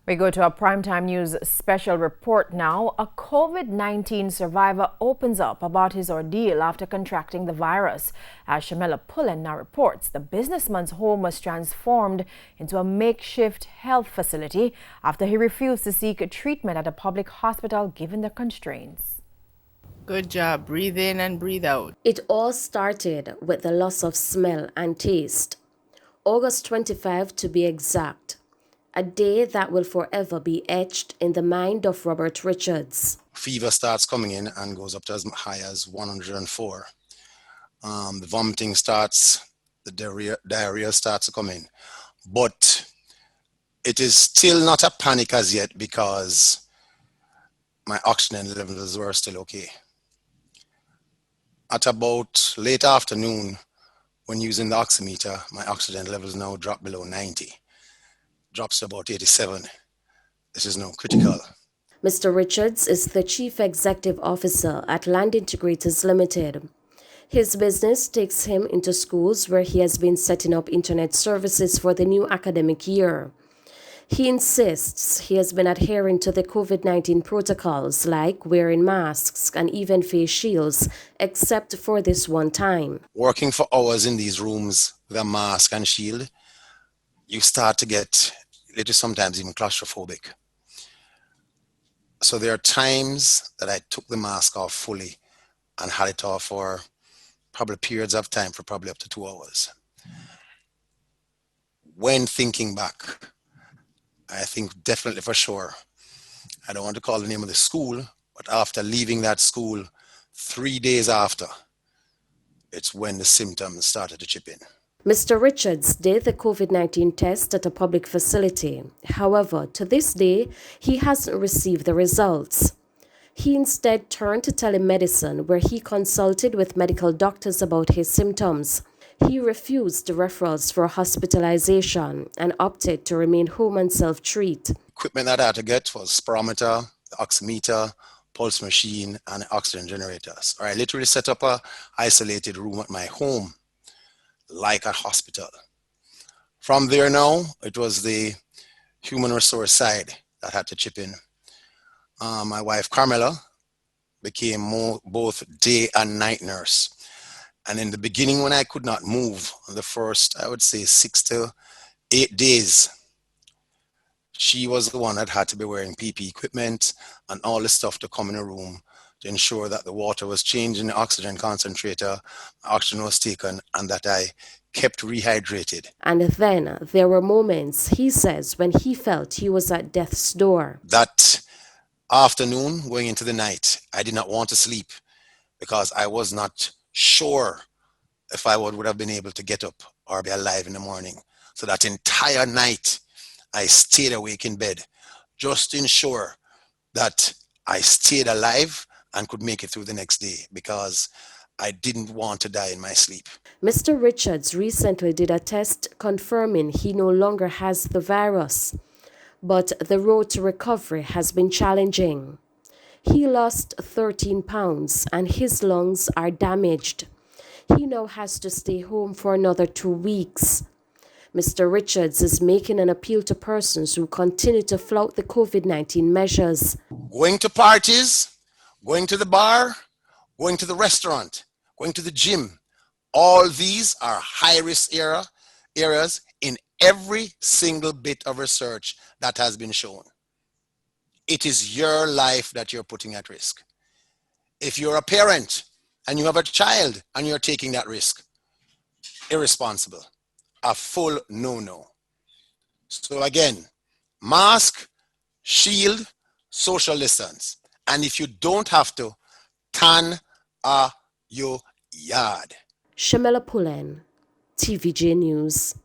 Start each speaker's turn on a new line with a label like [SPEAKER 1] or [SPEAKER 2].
[SPEAKER 1] We go to our primetime news special report now. A COVID-19 survivor opens up about his ordeal after contracting the virus. As Shamela Pullen now reports, the businessman's home was transformed into a makeshift health facility after he refused to seek treatment at a public hospital given the constraints.
[SPEAKER 2] Good job. Breathe in and breathe out.
[SPEAKER 3] It all started with the loss of smell and taste. August 25 to be exact. A day that will forever be etched in the mind of Robert Richards.
[SPEAKER 4] Fever starts coming in and goes up to as high as 104. The vomiting starts, the diarrhea starts to come in. But it is still not a panic as yet because my oxygen levels were still okay. At about late afternoon, when using the oximeter, my oxygen levels now drop below 90. Drops to about 87. This is now critical.
[SPEAKER 3] Mr. Richards is the Chief Executive Officer at Land Integrators Limited. His business takes him into schools where he has been setting up internet services for the new academic year. He insists he has been adhering to the COVID-19 protocols like wearing masks and even face shields, except for this one time.
[SPEAKER 4] Working for hours in these rooms with a mask and shield, you start to get little, sometimes even claustrophobic. So there are times that I took the mask off fully and had it off for probably periods of time for probably up to 2 hours. When thinking back, I think definitely for sure, I don't want to call the name of the school, but after leaving that school 3 days after, it's when the symptoms started to chip in.
[SPEAKER 3] Mr. Richards did the COVID-19 test at a public facility. However, to this day, he hasn't received the results. He instead turned to telemedicine, where he consulted with medical doctors about his symptoms. He refused the referrals for hospitalization and opted to remain home and self-treat.
[SPEAKER 4] Equipment that I had to get was spirometer, the oximeter, pulse machine, and oxygen generators. I literally set up a isolated room at my home, like a hospital. From there now, it was the human resource side that had to chip in. My wife Carmela became both day and night nurse. And in the beginning, when I could not move, the first, I would say 6 to 8 days, she was the one that had to be wearing PPE equipment and all the stuff to come in a room to ensure that the water was changed in the oxygen concentrator, oxygen was taken, and that I kept rehydrated.
[SPEAKER 3] And then there were moments, he says, when he felt he was at death's door.
[SPEAKER 4] That afternoon, going into the night, I did not want to sleep because I was not sure if I would have been able to get up or be alive in the morning. So that entire night, I stayed awake in bed just to ensure that I stayed alive and could make it through the next day because I didn't want to die in my sleep.
[SPEAKER 3] Mr. Richards recently did a test confirming he no longer has the virus, but the road to recovery has been challenging. He lost 13 pounds and his lungs are damaged. He now has to stay home for another 2 weeks. Mr. Richards is making an appeal to persons who continue to flout the COVID-19 measures.
[SPEAKER 4] Going to parties, going to the bar, going to the restaurant, going to the gym, all these are high-risk areas in every single bit of research that has been shown. It is your life that you're putting at risk. If you're a parent and you have a child and you're taking that risk, irresponsible, a full no-no. So again, mask, shield, social distance. And if you don't have to, tan your yard.
[SPEAKER 3] Shamela Pullen, TVJ News.